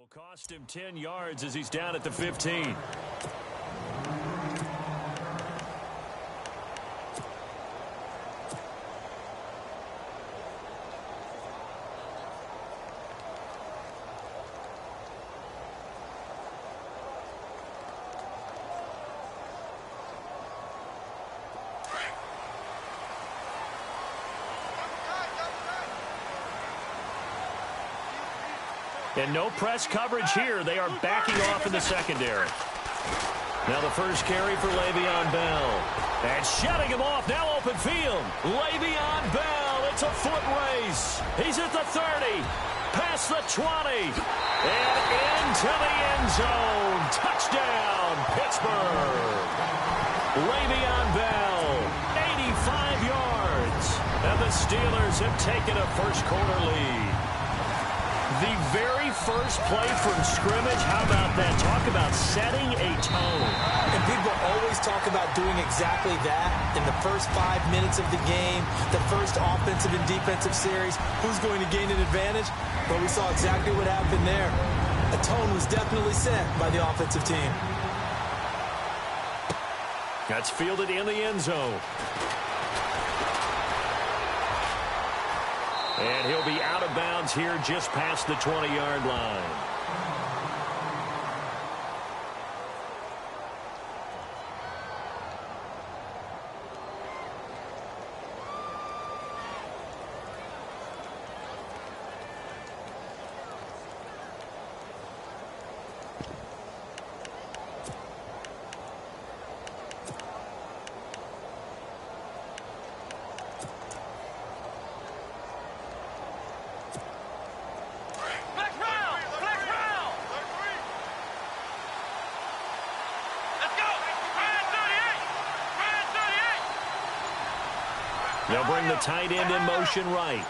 Will cost him 10 yards as he's down at the 15. And no press coverage here. They are backing off in the secondary. Now the first carry for Le'Veon Bell. And shutting him off. Now open field. Le'Veon Bell. It's a foot race. He's at the 30. Past the 20. And into the end zone. Touchdown, Pittsburgh. Le'Veon Bell. 85 yards. And the Steelers have taken a first quarter lead. The very first play from scrimmage, how about that? Talk about setting a tone. And people always talk about doing exactly that in the first 5 minutes of the game, the first offensive and defensive series. Who's going to gain an advantage? Well, we saw exactly what happened there. A tone was definitely set by the offensive team. That's fielded in the end zone. And he'll be out of bounds here just past the 20-yard line. They'll bring the tight end in motion right.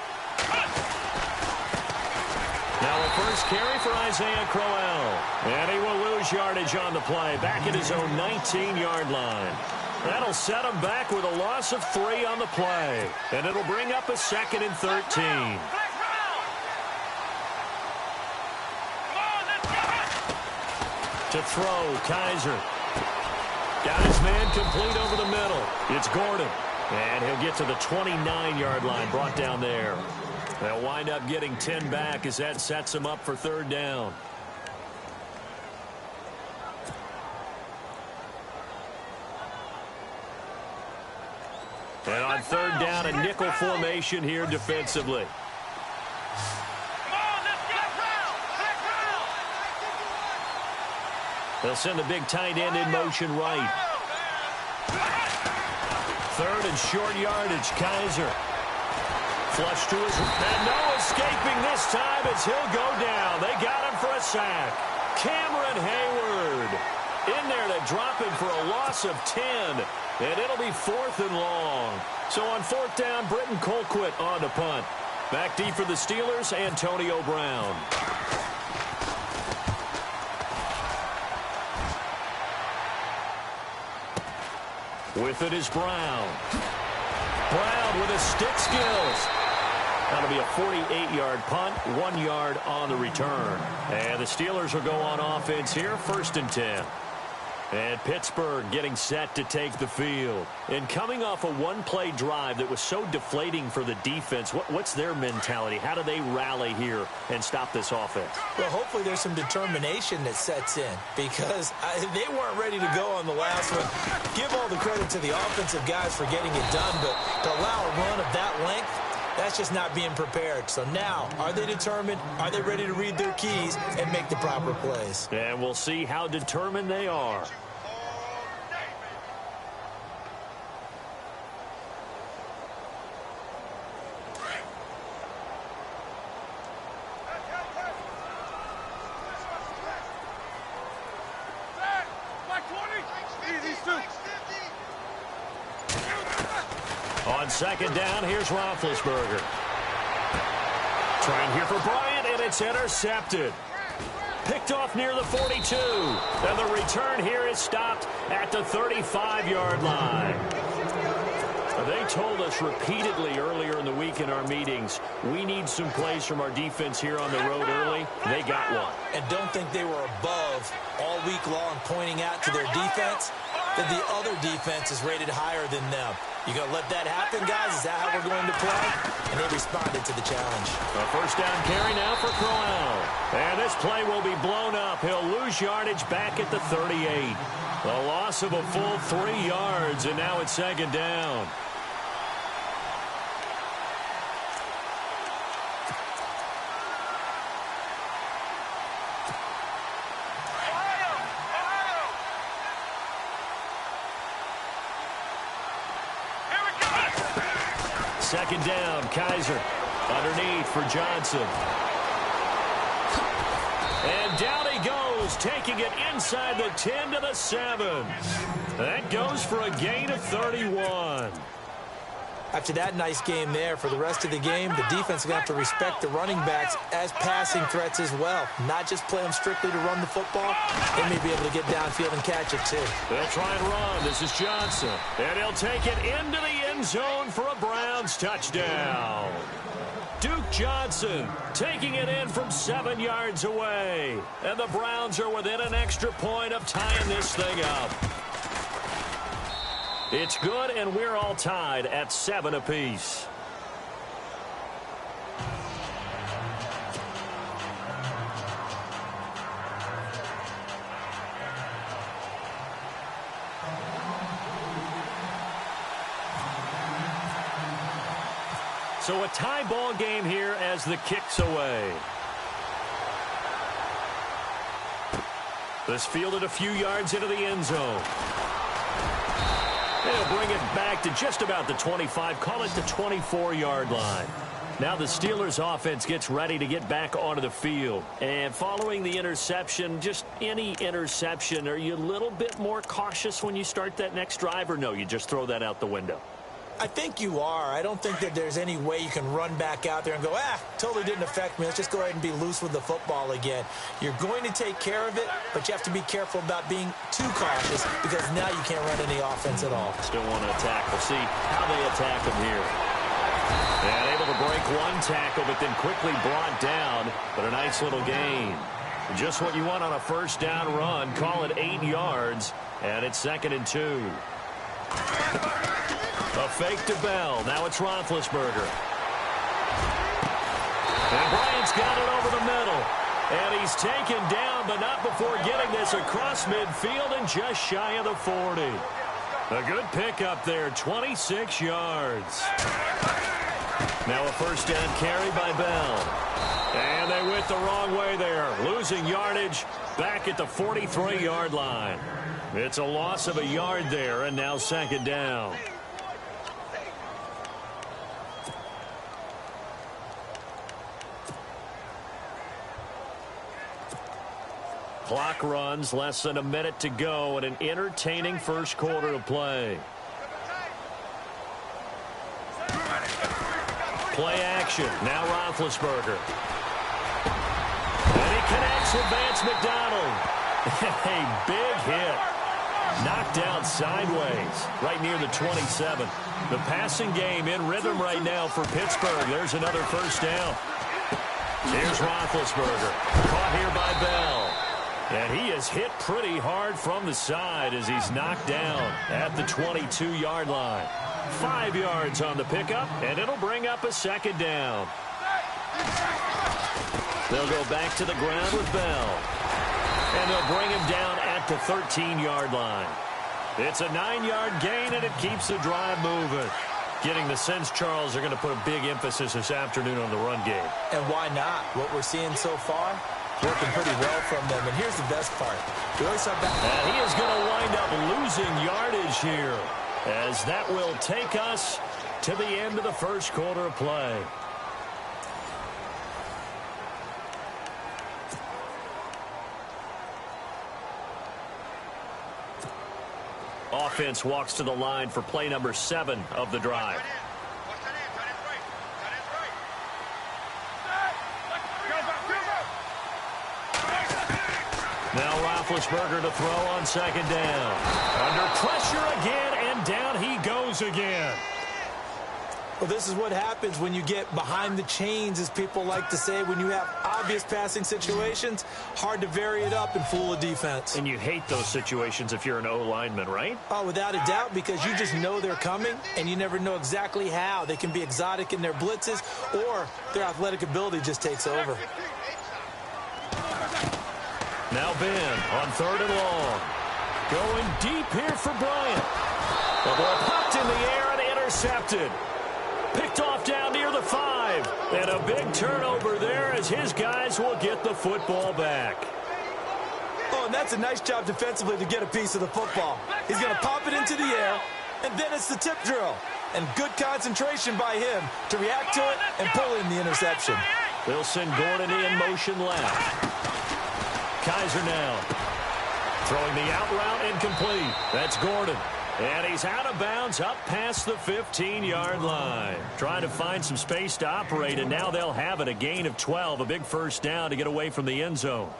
Now a first carry for Isaiah Crowell. And he will lose yardage on the play. Back at his own 19-yard line. That'll set him back with a loss of 3 on the play. And it'll bring up a 2nd and 13. To throw, Kaiser. Got his man complete over the middle. It's Gordon. And he'll get to the 29-yard line, brought down there. They'll wind up getting 10 back as that sets him up for 3rd down. And on 3rd down, a nickel formation here defensively. They'll send the big tight end in motion right. 3rd and short yardage, Kaiser. Flush to his... And no escaping this time as he'll go down. They got him for a sack. Cameron Hayward in there to drop him for a loss of 10. And it'll be 4th and long. So on 4th down, Britton Colquitt on to punt. Back deep for the Steelers, Antonio Brown. With it is Brown. Brown with his stick skills. That'll be a 48-yard punt, 1 yard on the return. And the Steelers will go on offense here, 1st and 10. And Pittsburgh getting set to take the field. And coming off a one-play drive that was so deflating for the defense, what's their mentality? How do they rally here and stop this offense? Well, hopefully there's some determination that sets in because they weren't ready to go on the last one. Give all the credit to the offensive guys for getting it done, but to allow a run of that length, that's just not being prepared. So now, are they determined? Are they ready to read their keys and make the proper plays? And we'll see how determined they are. On 2nd down, here's Roethlisberger. Trying here for Bryant, and it's intercepted. Picked off near the 42. And the return here is stopped at the 35-yard line. They told us repeatedly earlier in the week in our meetings, we need some plays from our defense here on the road early. They got one. And don't think they were above all week long pointing out to their defense that the other defense is rated higher than them. You going to let that happen, guys? Is that how we're going to play? And they responded to the challenge. A first down carry now for Crowell. And this play will be blown up. He'll lose yardage back at the 38. A loss of a full 3 yards, and now it's second down. Second down, Kaiser underneath for Johnson. And down he goes, taking it inside the 10 to the 7. That goes for a gain of 31. After that nice game there, for the rest of the game, the defense is going to have to respect the running backs as passing threats as well. Not just play them strictly to run the football. They may be able to get downfield and catch it, too. They'll try and run. This is Johnson. And he'll take it into the end zone for a Browns touchdown. Duke Johnson taking it in from 7 yards away. And the Browns are within an extra point of tying this thing up. It's good, and we're all tied at 7 apiece. So a tie ball game here as the kick's away. This fielded a few yards into the end zone. They'll bring it back to just about the 25, call it the 24-yard line. Now the Steelers offense gets ready to get back onto the field. And following the interception, just any interception, are you a little bit more cautious when you start that next drive, or no, you just throw that out the window? I think you are. I don't think that there's any way you can run back out there and go, totally didn't affect me. Let's just go ahead and be loose with the football again. You're going to take care of it, but you have to be careful about being too cautious because now you can't run any offense at all. Still want to attack. We'll see how they attack them here. And able to break one tackle, but then quickly brought down, but a nice little gain. Just what you want on a first down run. Call it 8 yards, and it's 2nd and 2. A fake to Bell. Now it's Roethlisberger. And Bryant's got it over the middle. And he's taken down, but not before getting this across midfield and just shy of the 40. A good pickup there, 26 yards. Now a first down carry by Bell. And they went the wrong way there, losing yardage back at the 43-yard line. It's a loss of a yard there, and now 2nd down. Clock runs, less than a minute to go, and an entertaining first quarter to play. Play action. Now Roethlisberger. And he connects with Vance McDonald. A big hit. Knocked down sideways, right near the 27. The passing game in rhythm right now for Pittsburgh. There's another first down. Here's Roethlisberger. Caught here by Bell. And he is hit pretty hard from the side as he's knocked down at the 22-yard line. 5 yards on the pickup, and it'll bring up a 2nd down. They'll go back to the ground with Bell. And they'll bring him down at the 13-yard line. It's a 9-yard gain, and it keeps the drive moving. Getting the sense, Charles, they're going to put a big emphasis this afternoon on the run game. And why not? What we're seeing so far, working pretty well from them. And here's the best part. And he is going to wind up losing yardage here, as that will take us to the end of the first quarter of play. Offense walks to the line for play number 7 of the drive. Now Roethlisberger to throw on 2nd down. Under pressure again, and down he goes again. Well, this is what happens when you get behind the chains, as people like to say. When you have obvious passing situations, hard to vary it up and fool a defense. And you hate those situations if you're an O-lineman, right? Oh, without a doubt, because you just know they're coming, and you never know exactly how. They can be exotic in their blitzes, or their athletic ability just takes over. Now Ben on 3rd and long. Going deep here for Bryant. The ball popped in the air and intercepted. Picked off down near the 5. And a big turnover there as his guys will get the football back. Oh, and that's a nice job defensively to get a piece of the football. He's going to pop it into the air, and then it's the tip drill. And good concentration by him to react to it and pull in the interception. They'll send Gordon in motion left. Kaiser now. Throwing the out route incomplete. That's Gordon. And he's out of bounds up past the 15-yard line. Trying to find some space to operate, and now they'll have it. A gain of 12, a big first down to get away from the end zone.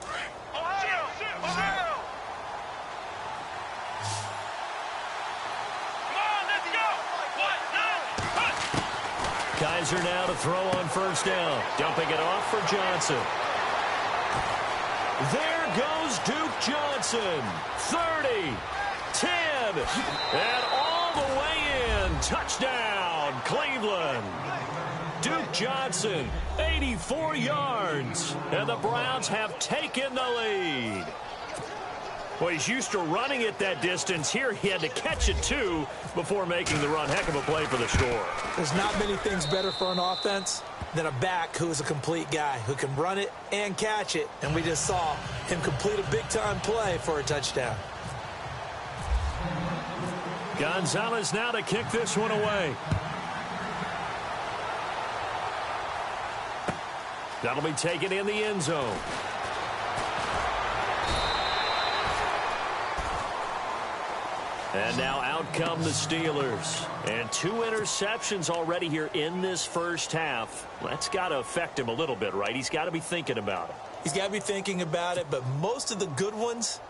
Kaiser now to throw on first down. Dumping it off for Johnson. There goes Duke Johnson. 30, 10, and all the way in. Touchdown, Cleveland. Duke Johnson, 84 yards, and the Browns have taken the lead. Well, he's used to running it that distance. Here he had to catch it, too, before making the run. Heck of a play for the score. There's not many things better for an offense than a back who is a complete guy, who can run it and catch it. And we just saw him complete a big-time play for a touchdown. Gonzalez now to kick this one away. That'll be taken in the end zone. And now out come the Steelers. And 2 interceptions already here in this first half. That's got to affect him a little bit, right? He's got to be thinking about it. He's got to be thinking about it, but most of the good ones,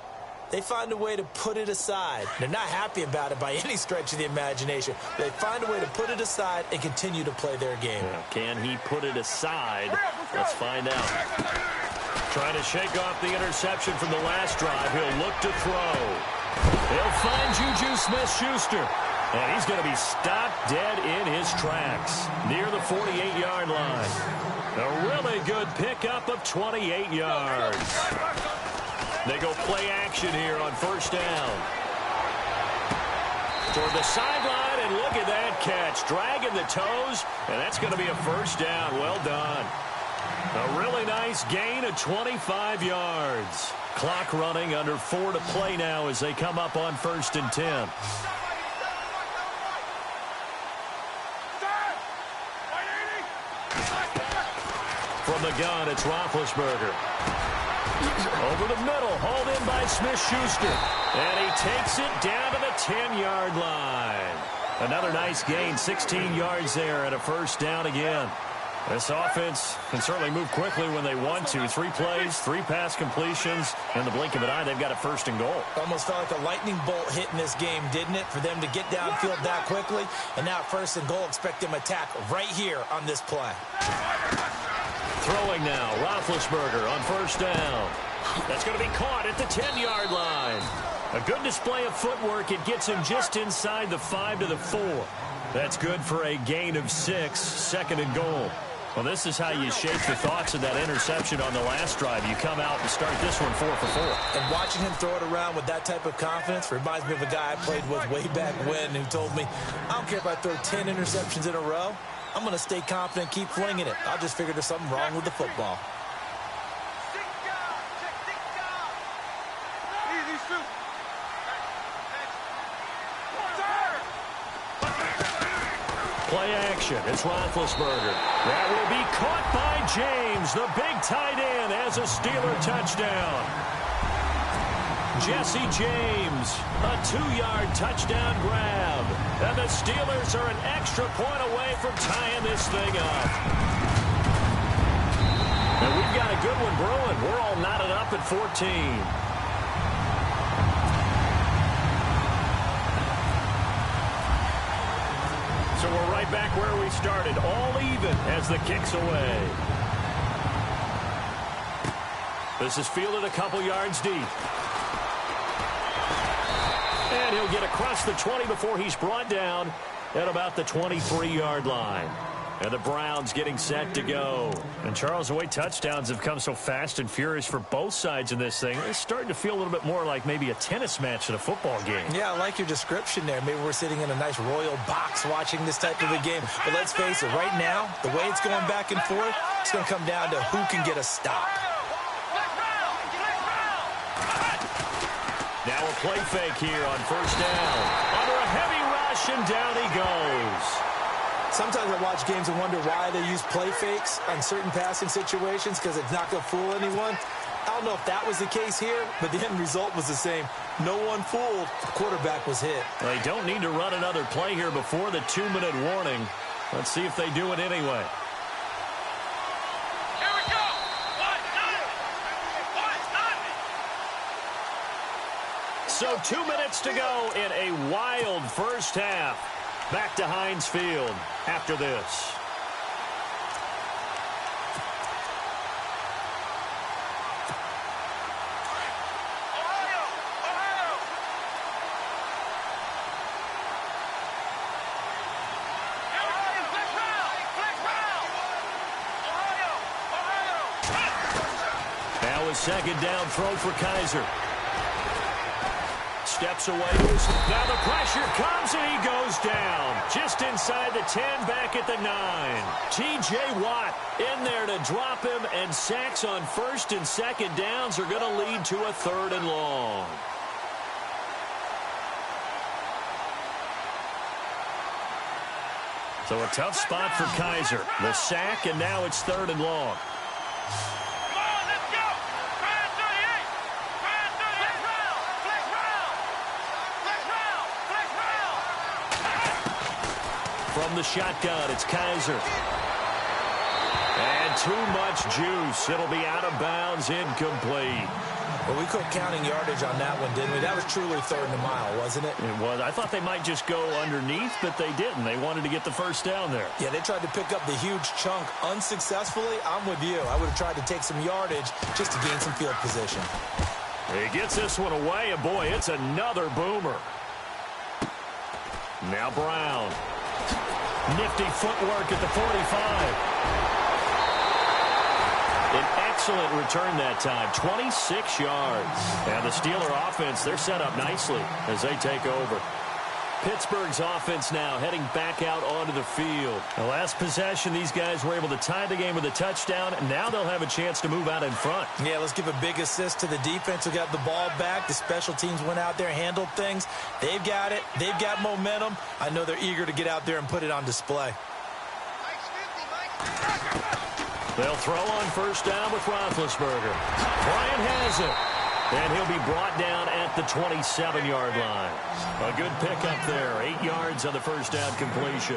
they find a way to put it aside. They're not happy about it by any stretch of the imagination. They find a way to put it aside and continue to play their game. Yeah, can he put it aside? Let's find out. Trying to shake off the interception from the last drive. He'll look to throw. He'll find Juju Smith-Schuster. And he's going to be stopped dead in his tracks near the 48-yard line. A really good pickup of 28 yards. They go play action here on first down. Toward the sideline, and look at that catch. Dragging the toes, and that's going to be a first down. Well done. A really nice gain of 25 yards. Clock running, under 4 to play now as they come up on 1st and 10. From the gun, it's Roethlisberger. Over the middle, hauled in by Smith-Schuster. And he takes it down to the 10-yard line. Another nice gain, 16 yards there, and a first down again. This offense can certainly move quickly when they want to. 3 plays, 3 pass completions. In the blink of an eye, they've got a 1st and goal. Almost felt like a lightning bolt hit in this game, didn't it? For them to get downfield that quickly. And now 1st and goal, expect them to attack right here on this play. Throwing now, Roethlisberger on first down. That's going to be caught at the 10-yard line. A good display of footwork. It gets him just inside the 5 to the 4. That's good for a gain of 6, 2nd and goal. Well, this is how you shape the thoughts of that interception on the last drive. You come out and start this one 4 for 4. And watching him throw it around with that type of confidence reminds me of a guy I played with way back when who told me, I don't care if I throw 10 interceptions in a row. I'm going to stay confident, keep flinging it. I'll just figure there's something wrong with the football. Play action. It's Roethlisberger. That will be caught by James, the big tight end, as a Steeler touchdown. Jesse James, a 2-yard touchdown grab. And the Steelers are an extra point away from tying this thing up. And we've got a good one brewing. We're all knotted up at 14. So we're right back where we started, all even as the kick's away. This is fielded a couple yards deep. And he'll get across the 20 before he's brought down at about the 23-yard line. And the Browns getting set to go. And, Charles, the way touchdowns have come so fast and furious for both sides in this thing, it's starting to feel a little bit more like maybe a tennis match than a football game. Yeah, I like your description there. Maybe we're sitting in a nice royal box watching this type of a game. But let's face it, right now, the way it's going back and forth, it's going to come down to who can get a stop. Now a play fake here on first down. Under a heavy rush, and down he goes. Sometimes I watch games and wonder why they use play fakes on certain passing situations, because it's not going to fool anyone. I don't know if that was the case here, but the end result was the same. No one fooled. The quarterback was hit. They don't need to run another play here before the 2-minute warning. Let's see if they do it anyway. Here we go. So 2 minutes to go in a wild first half. Back to Heinz Field after this. Now a second down throw for Kaiser. Steps away. Now the pressure comes, and he goes down. Just inside the 10, back at the 9. T.J. Watt in there to drop him, and sacks on first and second downs are going to lead to a 3rd and long. So a tough spot for Kaiser. The sack, and now it's 3rd and long. From the shotgun, it's Kaiser. And too much juice. It'll be out of bounds, incomplete. Well, we quit counting yardage on that one, didn't we? That was truly 3rd and a mile, wasn't it? It was. I thought they might just go underneath, but they didn't. They wanted to get the first down there. Yeah, they tried to pick up the huge chunk unsuccessfully. I'm with you. I would have tried to take some yardage just to gain some field position. He gets this one away, and boy, it's another boomer. Now Brown. Nifty footwork at the 45. An excellent return that time, 26 yards. And the Steeler offense, they're set up nicely as they take over. Pittsburgh's offense now heading back out onto the field. The last possession, these guys were able to tie the game with a touchdown, and now they'll have a chance to move out in front. Yeah, let's give a big assist to the defense who got the ball back. The special teams went out there, handled things. They've got it. They've got momentum. I know they're eager to get out there and put it on display. They'll throw on first down with Roethlisberger. Bryant has it. And he'll be brought down at the 27-yard line. A good pickup there. 8 yards on the first down completion.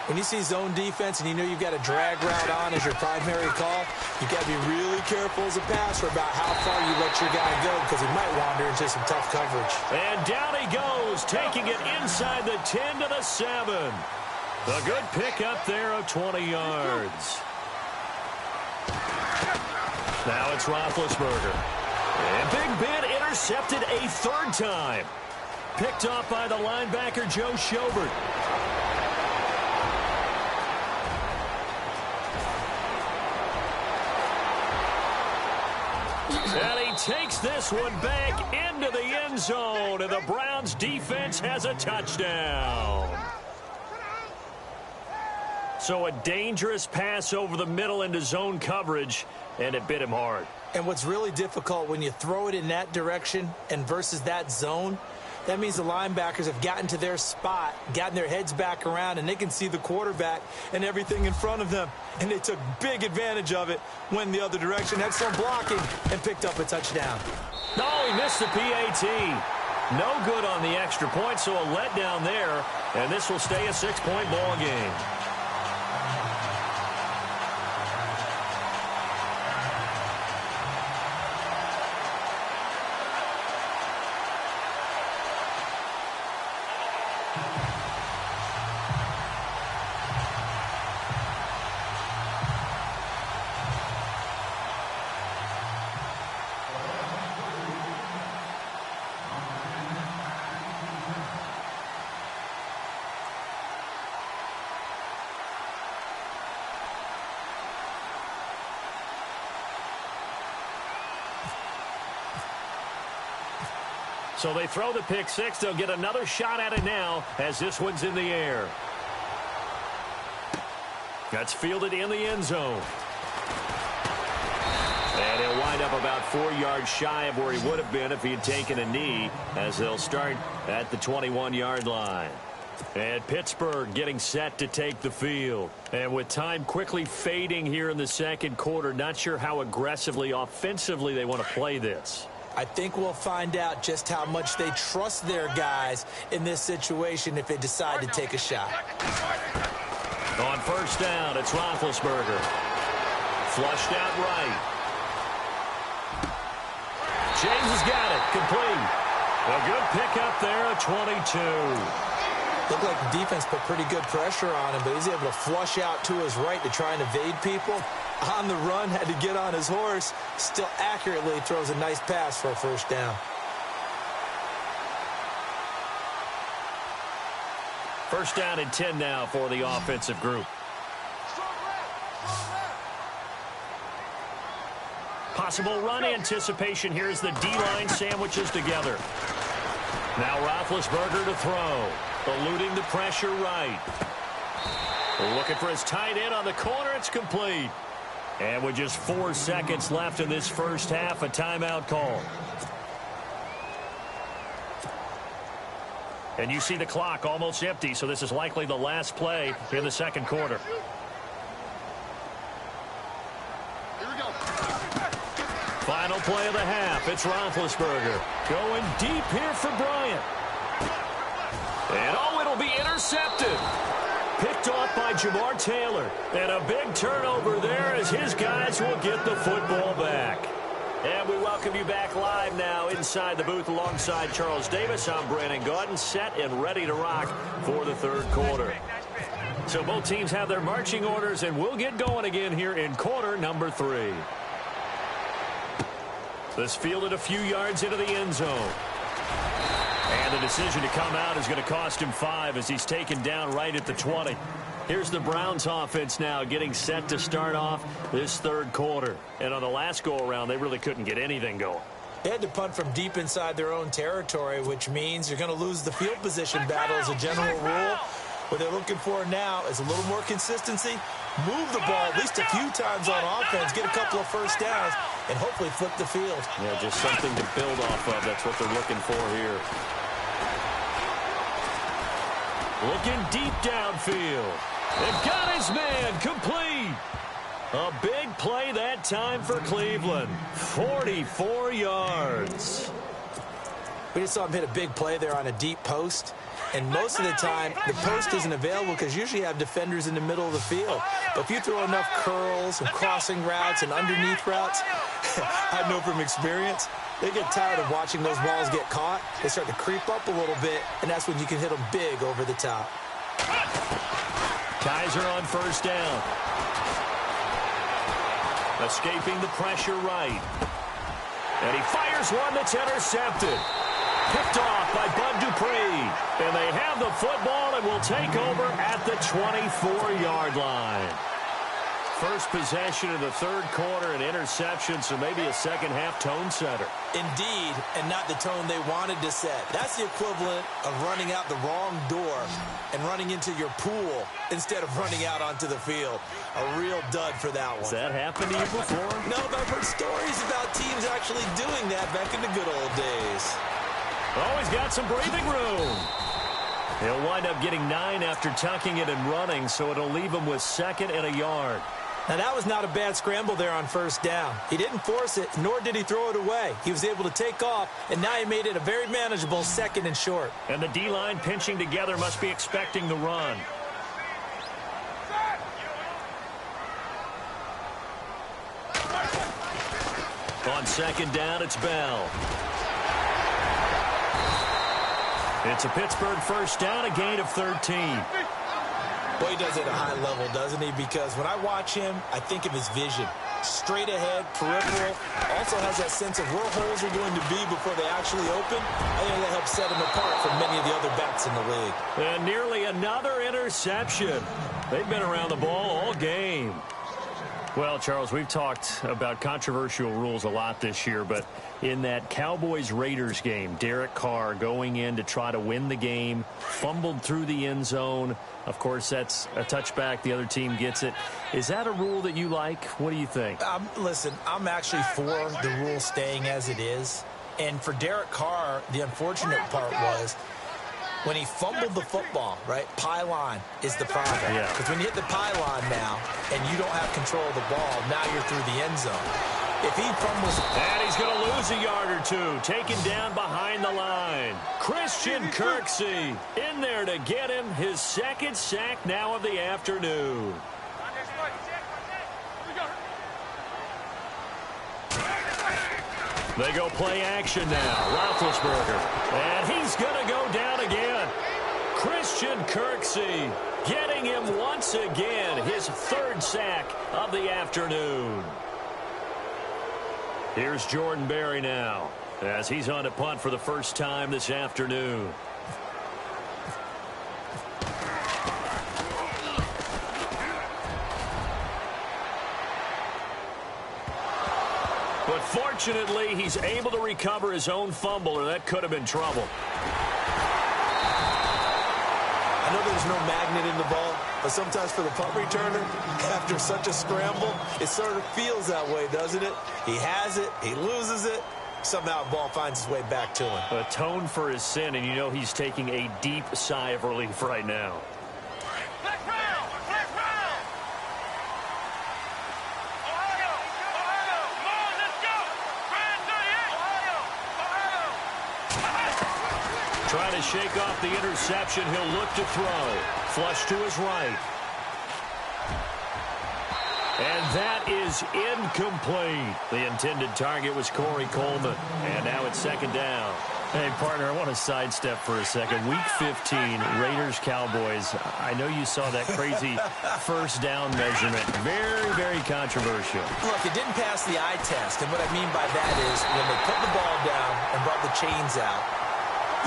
When you see zone defense and you know you've got a drag route on as your primary call, you've got to be really careful as a passer about how far you let your guy go, because he might wander into some tough coverage. And down he goes, taking it inside the 10 to the 7. A good pickup there of 20 yards. Now it's Roethlisberger. And Big Ben intercepted a 3rd time. Picked off by the linebacker, Joe Schobert. And he takes this one back into the end zone, and the Browns defense has a touchdown. So a dangerous pass over the middle into zone coverage, and it bit him hard. And what's really difficult when you throw it in that direction and versus that zone, that means the linebackers have gotten to their spot, gotten their heads back around, and they can see the quarterback and everything in front of them. And they took big advantage of it when the other direction, had some blocking, and picked up a touchdown. No, he missed the PAT. No good on the extra point, so a letdown there, and this will stay a 6-point ball game. So they throw the pick six. They'll get another shot at it now as this one's in the air. That's fielded in the end zone. And he'll wind up about 4 yards shy of where he would have been if he had taken a knee, as they'll start at the 21-yard line. And Pittsburgh getting set to take the field. And with time quickly fading here in the second quarter, not sure how aggressively, offensively they want to play this. I think we'll find out just how much they trust their guys in this situation if they decide to take a shot. On first down, it's Roethlisberger. Flushed out right. James has got it. Complete. A good pickup there at 22. Looked like the defense put pretty good pressure on him, but he's able to flush out to his right to try and evade people. On the run, had to get on his horse. Still accurately throws a nice pass for a first down. First down and 10 now for the offensive group. Possible run anticipation. Here's the D-line sandwiches together. Now Roethlisberger to throw. Eluding the pressure right. Looking for his tight end on the corner. It's complete. And with just 4 seconds left in this first half, a timeout call. And you see the clock almost empty, so this is likely the last play in the second quarter. Final play of the half. It's Roethlisberger going deep here for Bryant. And oh, it'll be intercepted. Picked off by Jamar Taylor. And a big turnover there as his guys will get the football back. And we welcome you back live now inside the booth alongside Charles Davis. I'm Brandon Gaudin, set and ready to rock for the third quarter. So both teams have their marching orders, and we'll get going again here in quarter number 3. This fielded a few yards into the end zone. And the decision to come out is going to cost him 5 as he's taken down right at the 20. Here's the Browns offense now getting set to start off this third quarter. And on the last go-around, they really couldn't get anything going. They had to punt from deep inside their own territory, which means you're going to lose the field position battle as a general rule. What they're looking for now is a little more consistency, move the ball at least a few times on offense, get a couple of first downs, and hopefully flip the field. Yeah, just something to build off of. That's what they're looking for here. Looking deep downfield. They've got his man complete. A big play that time for Cleveland. 44 yards. We just saw him hit a big play there on a deep post. And most of the time, the post isn't available because usually you have defenders in the middle of the field. But if you throw enough curls and crossing routes and underneath routes, I know from experience, they get tired of watching those balls get caught. They start to creep up a little bit, and that's when you can hit them big over the top. Kaiser on first down. Escaping the pressure right. And he fires one that's intercepted. Picked off by Bud Dupree. And they have the football and will take over at the 24-yard line. First possession of the third quarter, an interception, so maybe a second-half tone setter. Indeed, and not the tone they wanted to set. That's the equivalent of running out the wrong door and running into your pool instead of running out onto the field. A real dud for that one. Has that happened to you before? No, but I've heard stories about teams actually doing that back in the good old days. Oh, he's got some breathing room. He'll wind up getting 9 after tucking it and running, so it'll leave him with 2nd and a yard. Now, that was not a bad scramble there on first down. He didn't force it, nor did he throw it away. He was able to take off, and now he made it a very manageable 2nd and short. And the D-line pinching together must be expecting the run. On second down, it's Bell. It's a Pittsburgh first down, a gain of 13. Boy, he does it at a high level, doesn't he? Because when I watch him, I think of his vision. Straight ahead, peripheral. Also has that sense of where holes are going to be before they actually open. I think that helps set him apart from many of the other backs in the league. And nearly another interception. They've been around the ball all game. Well, Charles, we've talked about controversial rules a lot this year, but in that Cowboys-Raiders game, Derek Carr going in to try to win the game, fumbled through the end zone. Of course, that's a touchback. The other team gets it. Is that a rule that you like? What do you think? Listen, I'm actually for the rule staying as it is. And for Derek Carr, the unfortunate part was when he fumbled the football, right, pylon is the problem. Yeah. Because when you hit the pylon now and you don't have control of the ball, now you're through the end zone. If he fumbles... And he's going to lose a yard or two, taken down behind the line. Christian Kirksey in there to get him his second sack now of the afternoon. They go play action now. Roethlisberger. And he's going to go down again. Christian Kirksey getting him once again his third sack of the afternoon. Here's Jordan Berry now as he's on to punt for the first time this afternoon. But fortunately, he's able to recover his own fumble, or that could have been trouble. I know there's no magnet in the ball, but sometimes for the punt returner, after such a scramble, it sort of feels that way, doesn't it? He has it, he loses it, somehow the ball finds its way back to him. Atone for his sin, and you know he's taking a deep sigh of relief right now. Trying to shake off the interception. He'll look to throw. Flush to his right. And that is incomplete. The intended target was Corey Coleman. And now it's second down. Hey, partner, I want to sidestep for a second. Week 15, Raiders-Cowboys. I know you saw that crazy first down measurement. Very, very controversial. Look, it didn't pass the eye test. And what I mean by that is when they put the ball down and brought the chains out,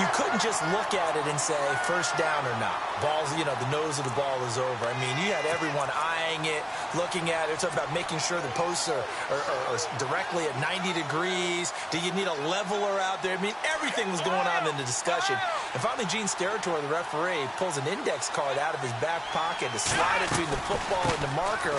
you couldn't just look at it and say first down or not. Ball's, you know, the nose of the ball is over. I mean, you had everyone eyeing it, looking at it. It's about making sure the posts are directly at 90 degrees. Do you need a leveler out there? I mean, everything was going on in the discussion. And finally, Gene Steratore, the referee, pulls an index card out of his back pocket to slide it between the football and the marker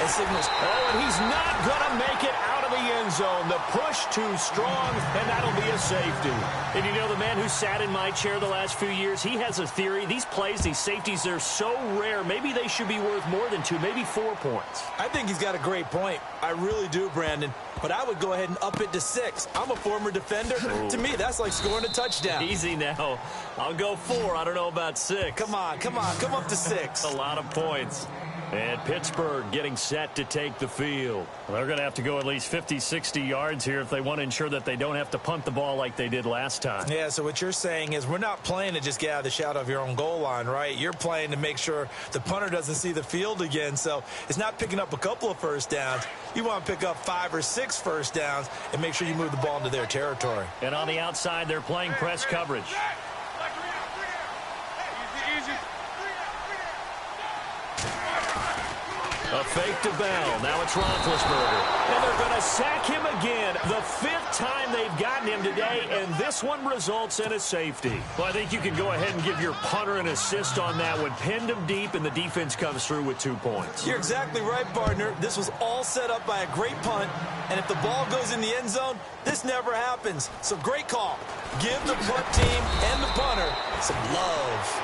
and signals, oh, and he's not going to make it out of the end zone. The push too strong, and that'll be a safety. And you know, the man who sat in my chair the last few years, he has a theory. These plays, these safeties, they're so rare. Maybe they should be worth more than 2, maybe 4 points. I think he's got a great point. I really do, Brandon. But I would go ahead and up it to 6. I'm a former defender. Ooh. To me, that's like scoring a touchdown. Easy now. I'll go 4. I don't know about 6. Come on. Come up to 6. A lot of points. And Pittsburgh getting set to take the field. Well, they're going to have to go at least 50, 60 yards here if they want to ensure that they don't have to punt the ball like they did last time. Yeah, so what you're saying is we're not playing to just get out of the shadow of your own goal line, right? You're playing to make sure the punter doesn't see the field again. So it's not picking up a couple of first downs. You want to pick up 5 or 6 first downs and make sure you move the ball into their territory. And on the outside, they're playing press coverage. A fake to Bell. Now it's Roethlisberger. And they're going to sack him again. The 5th time they've gotten him today, and this one results in a safety. Well, I think you can go ahead and give your punter an assist on that one. Pinned him deep, and the defense comes through with 2 points. You're exactly right, partner. This was all set up by a great punt, and if the ball goes in the end zone, this never happens. So great call. Give the punt team and the punter some love.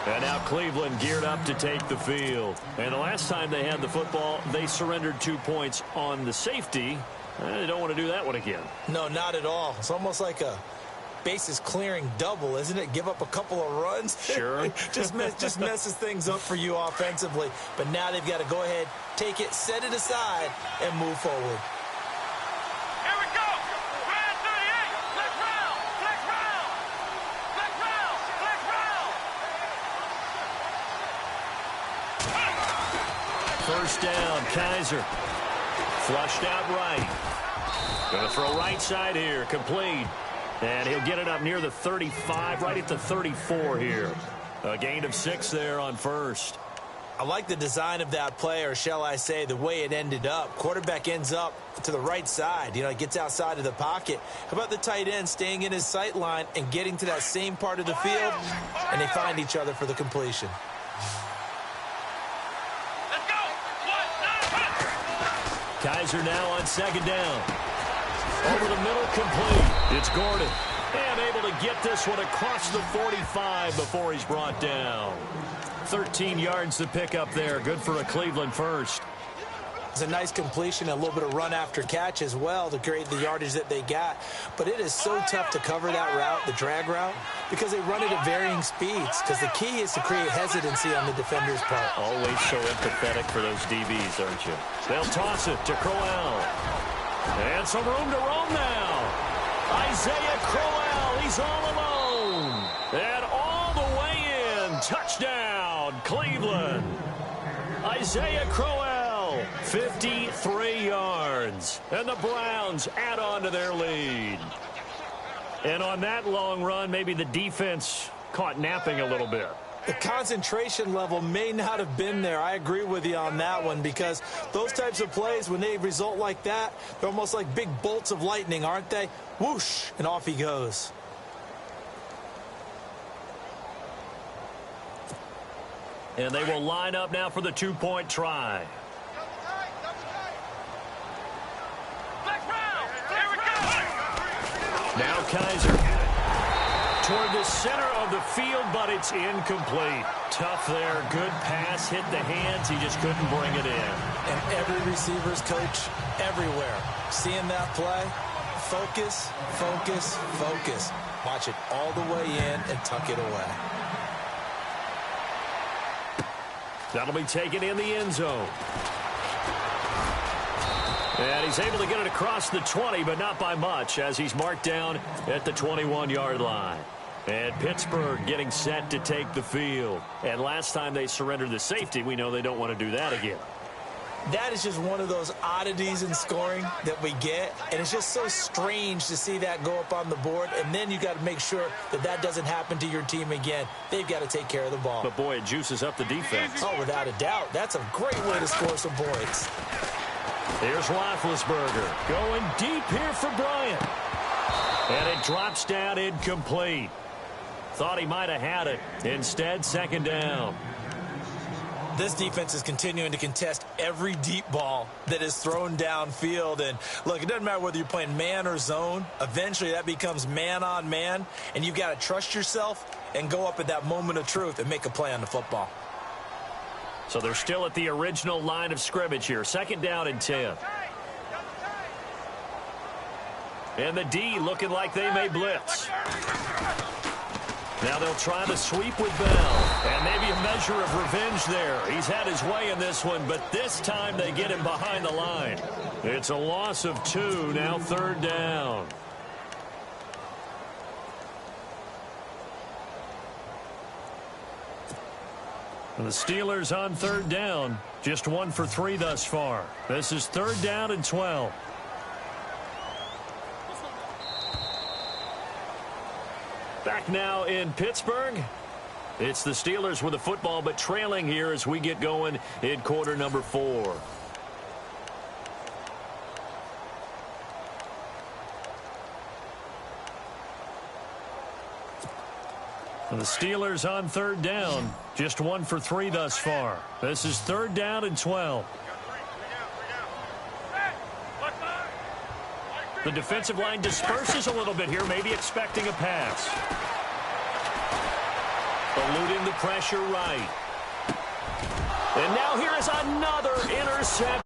And now Cleveland geared up to take the field. And the last time they had the football, they surrendered 2 points on the safety. They don't want to do that one again. No, not at all. It's almost like a bases clearing double, isn't it? Give up a couple of runs. Sure. just messes things up for you offensively. But now they've got to go ahead, take it, set it aside, and move forward. First down, Kaiser. Flushed out right. Going to throw right side here, complete. And he'll get it up near the 35, right at the 34 here. A gain of 6 there on first. I like the design of that play, or shall I say the way it ended up. Quarterback ends up to the right side. You know, it gets outside of the pocket. How about the tight end staying in his sight line and getting to that same part of the field, and they find each other for the completion. Let's go. Kaiser now on second down. Over the middle, complete. It's Gordon. And able to get this one across the 45 before he's brought down. 13 yards to pick up there. Good for a Cleveland first. It's a nice completion, a little bit of run after catch as well to create the yardage that they got. But it is so tough to cover that route, the drag route, because they run it at varying speeds. Because the key is to create hesitancy on the defender's part. Always so empathetic for those DBs, aren't you? They'll toss it to Crowell. And some room to roam now. Isaiah Crowell, he's all alone. And all the way in. Touchdown, Cleveland. Isaiah Crowell, 53 yards. And the Browns add on to their lead. And on that long run, maybe the defense caught napping a little bit. The concentration level may not have been there. I agree with you on that one, because those types of plays, when they result like that, they're almost like big bolts of lightning, aren't they? Whoosh, and off he goes. And they will line up now for the two-point try. Now Kaiser toward the center of the field, but it's incomplete. Tough there. Good pass. Hit the hands. He just couldn't bring it in. And every receiver's coach everywhere, seeing that play, focus, focus, focus. Watch it all the way in and tuck it away. That'll be taken in the end zone. And he's able to get it across the 20, but not by much, as he's marked down at the 21-yard line. And Pittsburgh getting set to take the field. And last time they surrendered the safety, we know they don't want to do that again. That is just one of those oddities in scoring that we get, and it's just so strange to see that go up on the board, and then you got to make sure that that doesn't happen to your team again. They've got to take care of the ball. But, boy, it juices up the defense. Oh, without a doubt. That's a great way to score some points. Here's Roethlisberger going deep here for Bryant. And it drops down incomplete. Thought he might have had it. Instead, second down. This defense is continuing to contest every deep ball that is thrown downfield. And, look, it doesn't matter whether you're playing man or zone. Eventually, that becomes man-on-man, and you've got to trust yourself and go up at that moment of truth and make a play on the football. So they're still at the original line of scrimmage here. Second down and 10. And the D looking like they may blitz. Now they'll try the sweep with Bell. And maybe a measure of revenge there. He's had his way in this one, but this time they get him behind the line. It's a loss of 2, now third down. And the Steelers on third down, just 1 for 3 thus far. This is third down and 12. Back now in Pittsburgh. It's the Steelers with the football, but trailing here as we get going in quarter number 4. And the Steelers on third down, just 1 for 3 thus far. This is third down and 12. The defensive line disperses a little bit here, maybe expecting a pass. Eluding the pressure right. And now here is another interception.